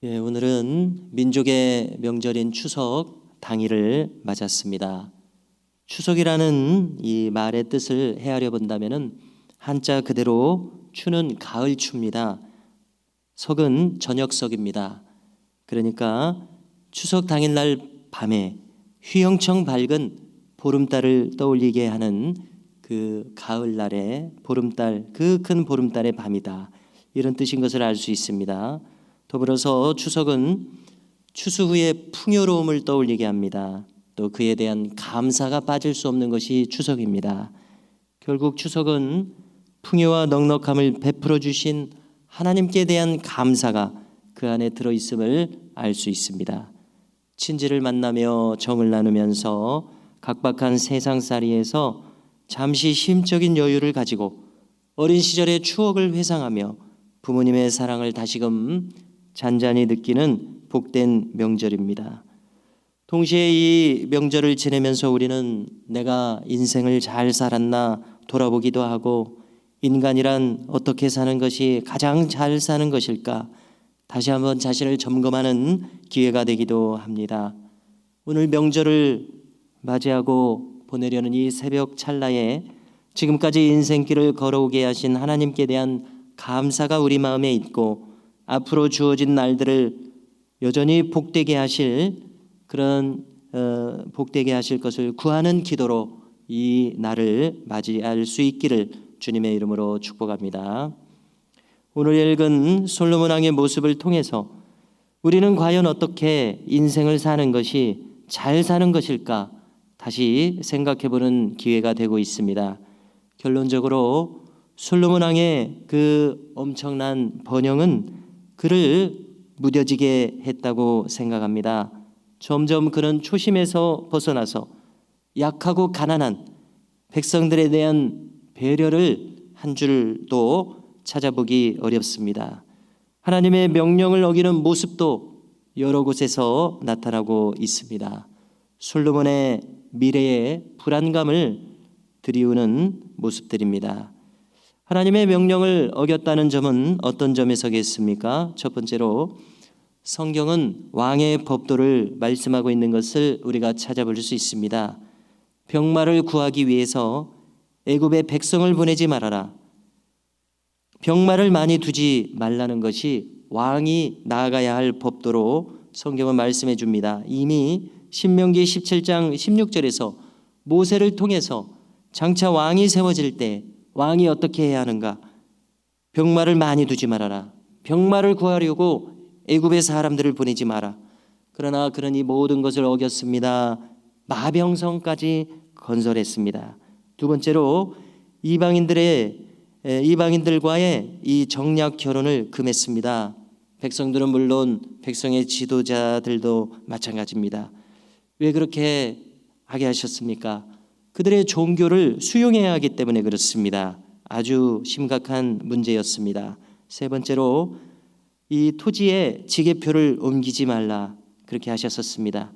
오늘은 민족의 명절인 추석 당일을 맞았습니다. 추석이라는 이 말의 뜻을 헤아려 본다면은 한자 그대로 추는 가을추입니다. 석은 저녁석입니다. 그러니까 추석 당일날 밤에 휘영청 밝은 보름달을 떠올리게 하는 그 가을날의 보름달, 그 큰 보름달의 밤이다, 이런 뜻인 것을 알 수 있습니다. 더불어서 추석은 추수 후의 풍요로움을 떠올리게 합니다. 또 그에 대한 감사가 빠질 수 없는 것이 추석입니다. 결국 추석은 풍요와 넉넉함을 베풀어 주신 하나님께 대한 감사가 그 안에 들어있음을 알 수 있습니다. 친지를 만나며 정을 나누면서 각박한 세상살이에서 잠시 심적인 여유를 가지고 어린 시절의 추억을 회상하며 부모님의 사랑을 다시금 잔잔히 느끼는 복된 명절입니다. 동시에 이 명절을 지내면서 우리는 내가 인생을 잘 살았나 돌아보기도 하고, 인간이란 어떻게 사는 것이 가장 잘 사는 것일까 다시 한번 자신을 점검하는 기회가 되기도 합니다. 오늘 명절을 맞이하고 보내려는 이 새벽 찰나에 지금까지 인생길을 걸어오게 하신 하나님께 대한 감사가 우리 마음에 있고, 앞으로 주어진 날들을 여전히 복되게 하실 그런 복되게 하실 것을 구하는 기도로 이 날을 맞이할 수 있기를 주님의 이름으로 축복합니다. 오늘 읽은 솔로몬 왕의 모습을 통해서 우리는 과연 어떻게 인생을 사는 것이 잘 사는 것일까 다시 생각해보는 기회가 되고 있습니다. 결론적으로 솔로몬 왕의 그 엄청난 번영은 그를 무뎌지게 했다고 생각합니다. 점점 그는 초심에서 벗어나서 약하고 가난한 백성들에 대한 배려를 한 줄도 찾아보기 어렵습니다. 하나님의 명령을 어기는 모습도 여러 곳에서 나타나고 있습니다. 솔로몬의 미래의 불안감을 드리우는 모습들입니다. 하나님의 명령을 어겼다는 점은 어떤 점에서겠습니까? 첫 번째로 성경은 왕의 법도를 말씀하고 있는 것을 우리가 찾아볼 수 있습니다. 병마를 구하기 위해서 애굽에 백성을 보내지 말아라. 병마를 많이 두지 말라는 것이 왕이 나아가야 할 법도로 성경은 말씀해 줍니다. 이미 신명기 17장 16절에서 모세를 통해서 장차 왕이 세워질 때 왕이 어떻게 해야 하는가? 병마를 많이 두지 말아라. 병마를 구하려고 애굽의 사람들을 보내지 마라. 그러나 그는 이 모든 것을 어겼습니다. 마병성까지 건설했습니다. 두 번째로 이방인들과의 이 정략 결혼을 금했습니다. 백성들은 물론 백성의 지도자들도 마찬가지입니다. 왜 그렇게 하게 하셨습니까? 그들의 종교를 수용해야 하기 때문에 그렇습니다. 아주 심각한 문제였습니다. 세 번째로 이 토지에 지게표를 옮기지 말라, 그렇게 하셨었습니다.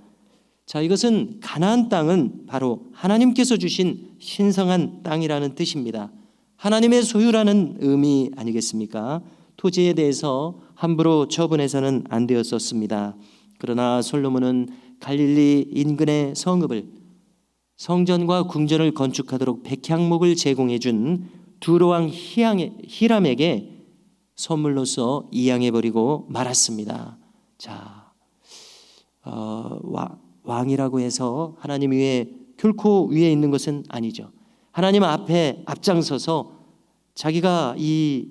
자, 이것은 가나안 땅은 바로 하나님께서 주신 신성한 땅이라는 뜻입니다. 하나님의 소유라는 의미 아니겠습니까? 토지에 대해서 함부로 처분해서는 안 되었었습니다. 그러나 솔로몬은 갈릴리 인근의 성읍을 성전과 궁전을 건축하도록 백향목을 제공해 준 두로왕 히람에게 선물로서 이양해버리고 말았습니다. 자, 왕이라고 해서 하나님 위에 결코 위에 있는 것은 아니죠. 하나님 앞에 앞장서서 자기가 이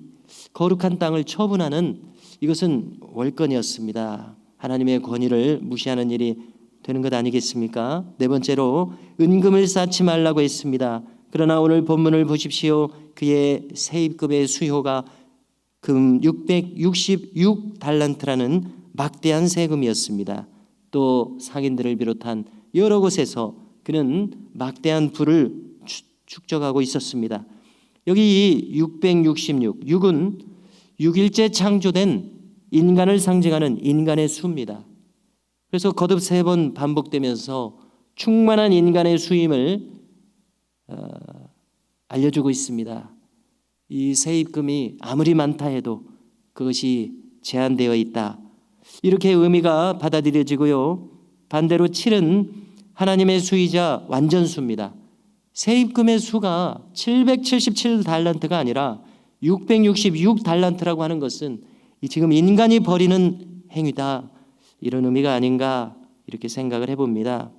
거룩한 땅을 처분하는, 이것은 월권이었습니다. 하나님의 권위를 무시하는 일이 되는 것 아니겠습니까? 네 번째로 은금을 쌓지 말라고 했습니다. 그러나 오늘 본문을 보십시오. 그의 세입금의 수요가 금 666달란트라는 막대한 세금이었습니다. 또 상인들을 비롯한 여러 곳에서 그는 막대한 부를 축적하고 있었습니다. 여기 이 666, 6은 6일째 창조된 인간을 상징하는 인간의 수입니다. 그래서 거듭 3번 반복되면서 충만한 인간의 수임을 알려주고 있습니다. 이 세입금이 아무리 많다 해도 그것이 제한되어 있다. 이렇게 의미가 받아들여지고요. 반대로 7은 하나님의 수이자 완전수입니다. 세입금의 수가 777달란트가 아니라 666달란트라고 하는 것은 지금 인간이 벌이는 행위다, 이런 의미가 아닌가 이렇게 생각을 해봅니다.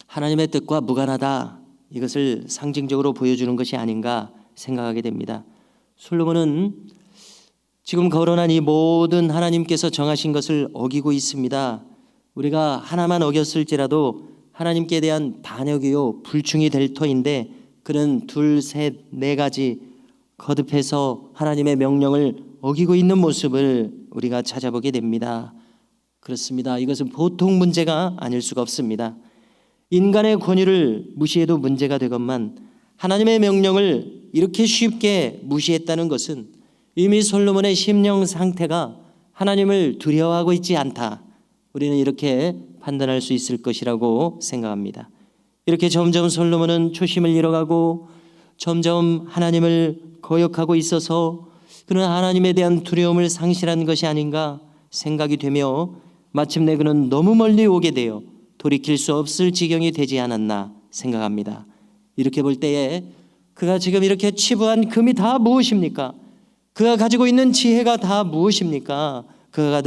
하나님의 뜻과 무관하다, 이것을 상징적으로 보여주는 것이 아닌가 생각하게 됩니다. 솔로몬은 지금 거론한 이 모든 하나님께서 정하신 것을 어기고 있습니다. 우리가 하나만 어겼을지라도 하나님께 대한 반역이요 불충이 될 터인데, 그는 둘, 셋, 네 가지 거듭해서 하나님의 명령을 어기고 있는 모습을 우리가 찾아보게 됩니다. 그렇습니다. 이것은 보통 문제가 아닐 수가 없습니다. 인간의 권위를 무시해도 문제가 되건만 하나님의 명령을 이렇게 쉽게 무시했다는 것은 이미 솔로몬의 심령 상태가 하나님을 두려워하고 있지 않다, 우리는 이렇게 판단할 수 있을 것이라고 생각합니다. 이렇게 점점 솔로몬은 초심을 잃어가고 점점 하나님을 거역하고 있어서 그는 하나님에 대한 두려움을 상실한 것이 아닌가 생각이 되며, 마침내 그는 너무 멀리 오게 되어 돌이킬 수 없을 지경이 되지 않았나 생각합니다. 이렇게 볼 때에 그가 지금 이렇게 치부한 금이 다 무엇입니까? 그가 가지고 있는 지혜가 다 무엇입니까? 그가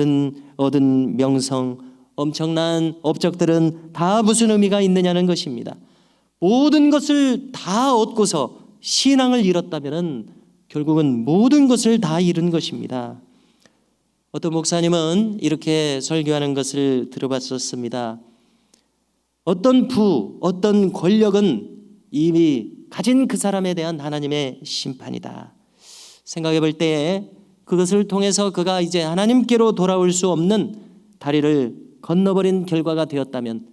얻은 명성, 엄청난 업적들은 다 무슨 의미가 있느냐는 것입니다. 모든 것을 다 얻고서 신앙을 잃었다면 결국은 모든 것을 다 잃은 것입니다. 어떤 목사님은 이렇게 설교하는 것을 들어봤었습니다. 어떤 어떤 권력은 이미 가진 그 사람에 대한 하나님의 심판이다. 생각해 볼 때에 그것을 통해서 그가 이제 하나님께로 돌아올 수 없는 다리를 건너버린 결과가 되었다면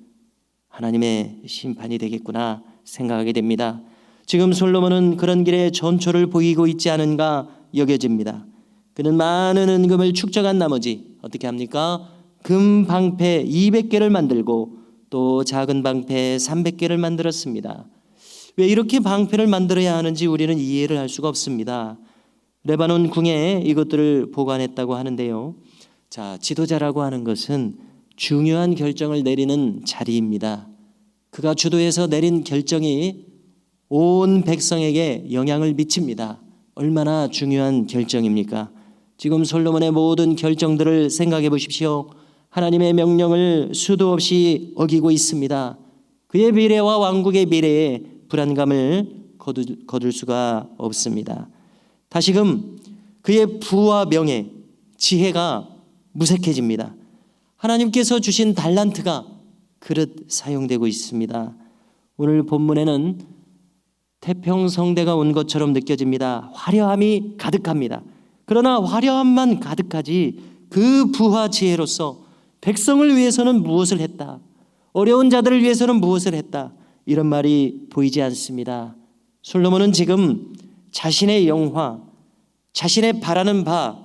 하나님의 심판이 되겠구나 생각하게 됩니다. 지금 솔로몬은 그런 길에 전초를 보이고 있지 않은가 여겨집니다. 그는 많은 은금을 축적한 나머지 어떻게 합니까? 금 방패 200개를 만들고 또 작은 방패 300개를 만들었습니다. 왜 이렇게 방패를 만들어야 하는지 우리는 이해를 할 수가 없습니다. 레바논 궁에 이것들을 보관했다고 하는데요. 자, 지도자라고 하는 것은 중요한 결정을 내리는 자리입니다. 그가 주도해서 내린 결정이 온 백성에게 영향을 미칩니다. 얼마나 중요한 결정입니까? 지금 솔로몬의 모든 결정들을 생각해 보십시오. 하나님의 명령을 수도 없이 어기고 있습니다. 그의 미래와 왕국의 미래에 불안감을 거둘 수가 없습니다. 다시금 그의 부와 명예, 지혜가 무색해집니다. 하나님께서 주신 달란트가 그릇 사용되고 있습니다. 오늘 본문에는 태평성대가 온 것처럼 느껴집니다. 화려함이 가득합니다. 그러나 화려함만 가득하지 그 부와 지혜로서 백성을 위해서는 무엇을 했다, 어려운 자들을 위해서는 무엇을 했다, 이런 말이 보이지 않습니다. 솔로몬은 지금 자신의 영화, 자신의 바라는 바,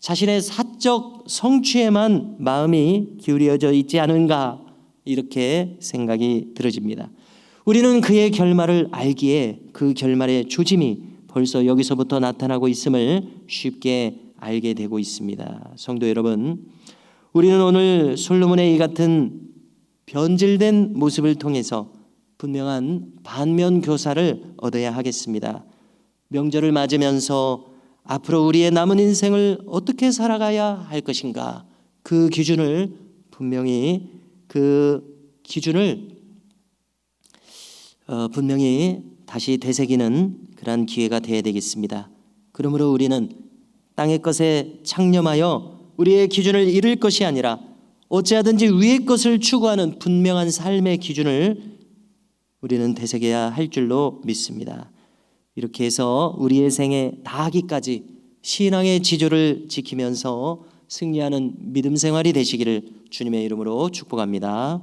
자신의 사적 성취에만 마음이 기울여져 있지 않은가 이렇게 생각이 들어집니다. 우리는 그의 결말을 알기에 그 결말의 조짐이 벌써 여기서부터 나타나고 있음을 쉽게 알게 되고 있습니다. 성도 여러분, 우리는 오늘 솔로몬의 이 같은 변질된 모습을 통해서 분명한 반면 교사를 얻어야 하겠습니다. 명절을 맞으면서 앞으로 우리의 남은 인생을 어떻게 살아가야 할 것인가, 그 기준을 분명히 다시 되새기는 그러한 기회가 되어야 되겠습니다. 그러므로 우리는 땅의 것에 창념하여 우리의 기준을 잃을 것이 아니라 어찌하든지 위의 것을 추구하는 분명한 삶의 기준을 우리는 되새겨야 할 줄로 믿습니다. 이렇게 해서 우리의 생에 다하기까지 신앙의 지조를 지키면서 승리하는 믿음 생활이 되시기를 주님의 이름으로 축복합니다.